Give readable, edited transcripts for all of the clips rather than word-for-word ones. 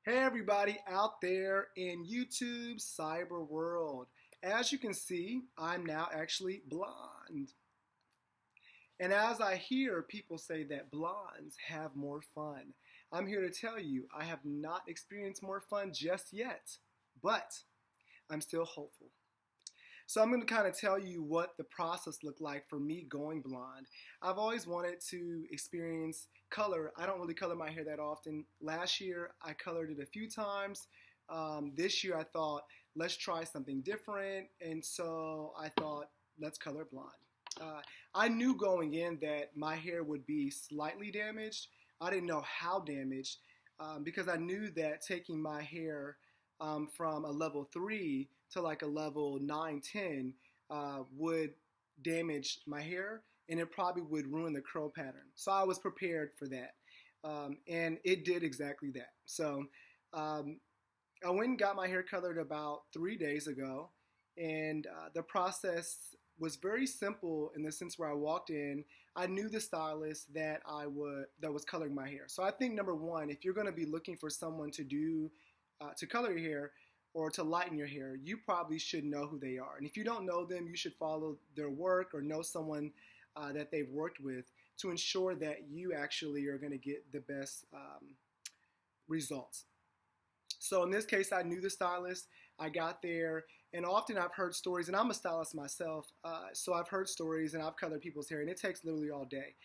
Hey everybody out there in YouTube cyber world. As you can see, I'm now actually blonde. And as I hear people say that blondes have more fun, I'm here to tell you I have not experienced more fun just yet, but I'm still hopeful. So I'm going to kind of tell you what the process looked like for me going blonde. I've always wanted to experience color. I don't really color my hair that often. Last year I colored it a few times. This year I thought let's try something different, and so I thought let's color blonde. Uh, I knew going in that my hair would be slightly damaged. I didn't know how damaged because I knew that taking my hair from a level 3 to like a level 9, 10 would damage my hair, and it probably would ruin the curl pattern. So I was prepared for that. And it did exactly that. So I went and got my hair colored about 3 days ago, and the process was very simple in the sense where I walked in. I knew the stylist that that was coloring my hair. So I think number one, if you're going to be looking for someone to do to color your hair or to lighten your hair, you probably should know who they are. And if you don't know them, you should follow their work or know someone that they've worked with to ensure that you actually are going to get the best results. So in this case, I knew the stylist. I got there, and often I've heard stories, and I'm a stylist myself, so I've heard stories and I've colored people's hair, and it takes literally all day.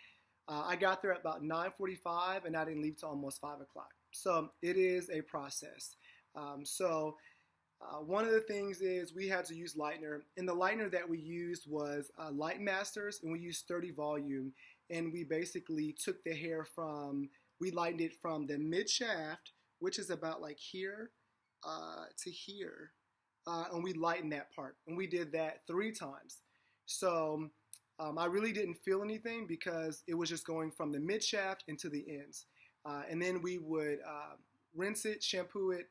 I got there at about 9:45, and I didn't leave till almost 5 o'clock. So it is a process. One of the things is we had to use Lightner, and the Lightner that we used was Light Masters, and we used 30 volume, and we basically took the hair we lightened it from the mid shaft, which is about like here to here, and we lightened that part, and we did that 3 times. So I really didn't feel anything because it was just going from the mid shaft into the ends, and then we would rinse it, shampoo it.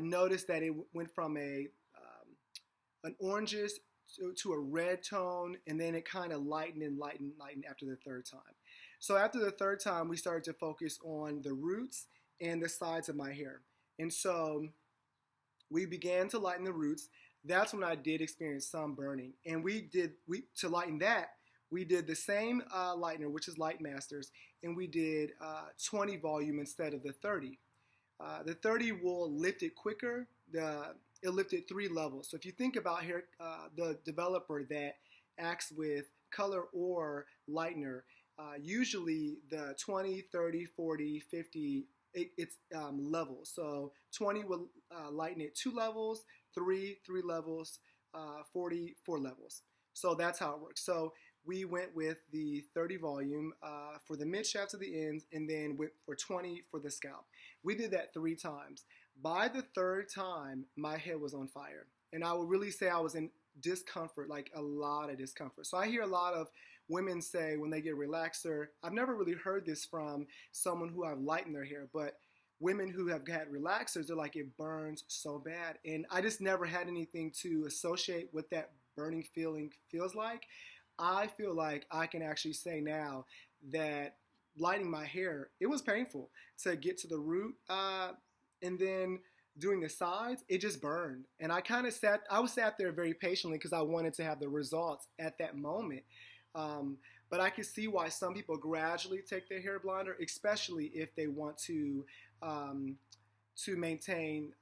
Notice that it went from an orangish to a red tone, and then it kind of lightened and lightened after the 3rd time. So after the 3rd time, we started to focus on the roots and the sides of my hair. And so we began to lighten the roots. That's when I did experience some burning. And to lighten that, we did the same lightener, which is Light Masters, and we did 20 volume instead of the 30. The 30 will lift it quicker. It'll lift it 3 levels. So if you think about hair, the developer that acts with color or lightener, usually the 20, 30, 40, 50, it's levels. So 20 will lighten it 2 levels, 3 levels, 40 4 levels. So that's how it works. So we went with the 30 volume for the mid shaft to the ends, and then went for 20 for the scalp. We did that 3 times. By the 3rd time, my head was on fire, and I would really say I was in discomfort, like a lot of discomfort. So I hear a lot of women say when they get relaxer, I've never really heard this from someone who I've lightened their hair, but women who have had relaxers, they're like, it burns so bad. And I just never had anything to associate what that burning feeling feels like. I feel like I can actually say now that lighting my hair, it was painful to get to the root, and then doing the sides, it just burned. And I was sat there very patiently because I wanted to have the results at that moment. But I could see why some people gradually take their hair blonder, especially if they want to maintain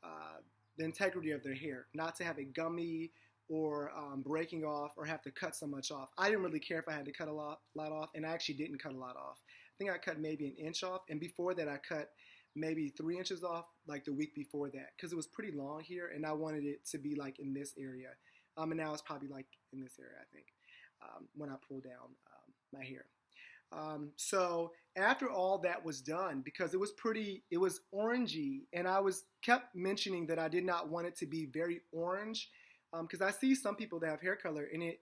the integrity of their hair, not to have it gummy or breaking off or have to cut so much off. I didn't really care if I had to cut a lot off, and I actually didn't cut a lot off. I think I cut maybe 1 inch off, and before that I cut maybe 3 inches off like the week before that because it was pretty long here, and I wanted it to be like in this area. And now it's probably like in this area, I think, when I pull down my hair. So after all that was done, because it was orangey, and I kept mentioning that I did not want it to be very orange, because I see some people that have hair color and it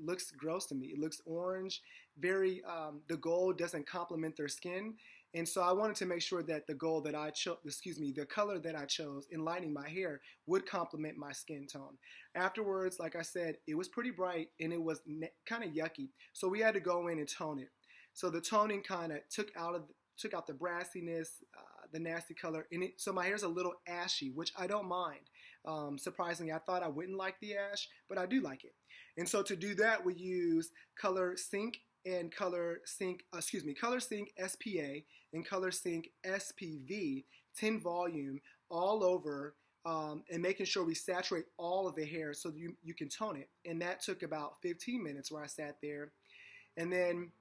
looks gross to me. It looks orange, the gold doesn't complement their skin. And so I wanted to make sure that the color that I chose in lightening my hair would complement my skin tone. Afterwards, like I said, it was pretty bright and it was kind of yucky. So we had to go in and tone it. So the toning kind of took out the brassiness, the nasty color. So my hair's a little ashy, which I don't mind. Surprisingly, I thought I wouldn't like the ash, but I do like it. And so to do that, we use Color Sync and Color Sync SPA and Color Sync SPV 10 volume all over, and making sure we saturate all of the hair so you can tone it. And that took about 15 minutes where I sat there. And then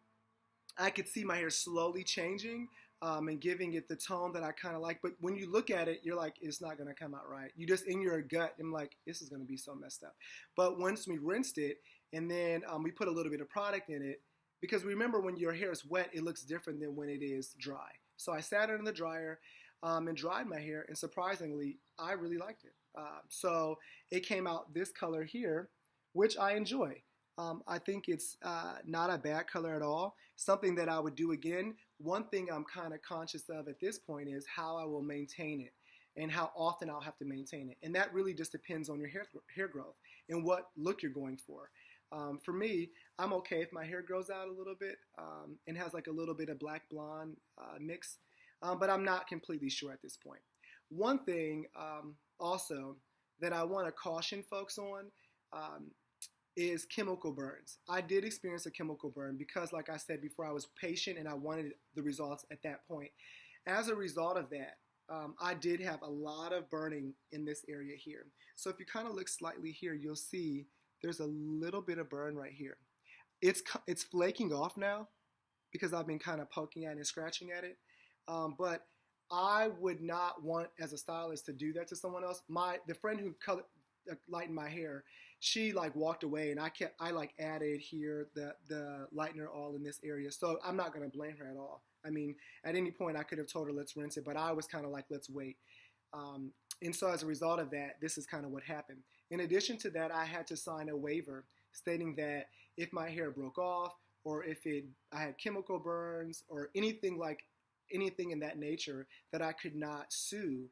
I could see my hair slowly changing and giving it the tone that I kind of like. But when you look at it, you're like, it's not going to come out right. You just, in your gut, I'm like, this is going to be so messed up. But once we rinsed it, and then we put a little bit of product in it, because remember, when your hair is wet, it looks different than when it is dry. So I sat it in the dryer and dried my hair, and surprisingly, I really liked it. So it came out this color here, which I enjoy. I think it's not a bad color at all. Something that I would do again. One thing I'm kind of conscious of at this point is how I will maintain it and how often I'll have to maintain it. And that really just depends on your hair growth and what look you're going for. For me, I'm okay if my hair grows out a little bit and has like a little bit of black blonde mix, but I'm not completely sure at this point. One thing also that I want to caution folks on is chemical burns. I did experience a chemical burn because, like I said before, I was patient and I wanted the results at that point. As a result of that, I did have a lot of burning in this area here. So if you kind of look slightly here, you'll see there's a little bit of burn right here. It's flaking off now because I've been kind of poking at it and scratching at it. But I would not want, as a stylist, to do that to someone else. The friend who lightened my hair, she like walked away, and I like added here the lightener all in this area. So I'm not gonna blame her at all. I mean, at any point I could have told her let's rinse it, but I was kind of like let's wait. And so as a result of that, this is kind of what happened. In addition to that, I had to sign a waiver stating that if my hair broke off, or if I had chemical burns, or anything in that nature, that I could not sue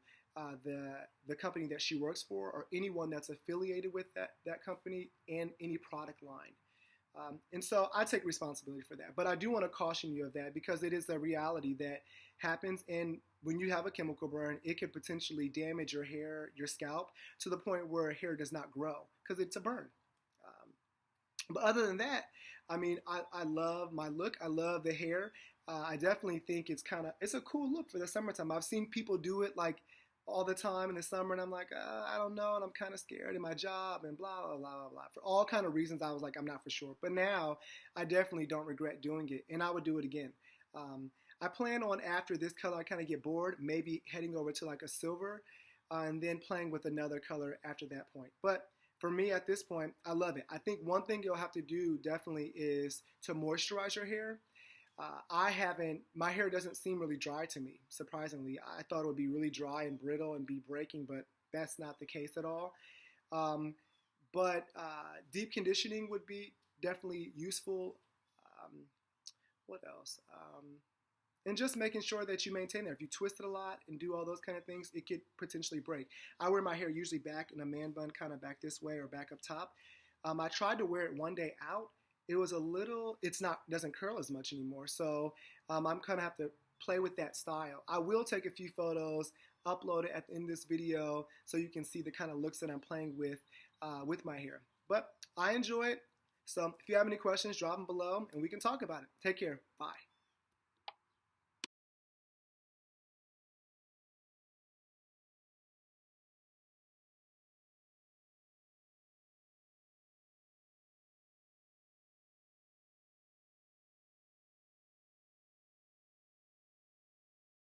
the company that she works for, or anyone that's affiliated with that company and any product line. And so I take responsibility for that. But I do want to caution you of that because it is a reality that happens. And when you have a chemical burn, it could potentially damage your hair, your scalp, to the point where hair does not grow because it's a burn. But other than that, I mean, I love my look. I love the hair. I definitely think it's a cool look for the summertime. I've seen people do it like all the time in the summer, and I'm like, I don't know, and I'm kind of scared in my job, and blah, blah, blah, blah, blah. For all kind of reasons, I was like, I'm not for sure. But now, I definitely don't regret doing it, and I would do it again. I plan on, after this color, I kind of get bored, maybe heading over to like a silver, and then playing with another color after that point. But for me, at this point, I love it. I think one thing you'll have to do definitely is to moisturize your hair. My hair doesn't seem really dry to me, surprisingly. I thought it would be really dry and brittle and be breaking, but that's not the case at all. But deep conditioning would be definitely useful. What else? And just making sure that you maintain it. If you twist it a lot and do all those kind of things, it could potentially break. I wear my hair usually back in a man bun, kind of back this way or back up top. I tried to wear it one day out. It was doesn't curl as much anymore. So I'm going to have to play with that style. I will take a few photos, upload it in this video so you can see the kind of looks that I'm playing with my hair. But I enjoy it. So if you have any questions, drop them below and we can talk about it. Take care. Bye.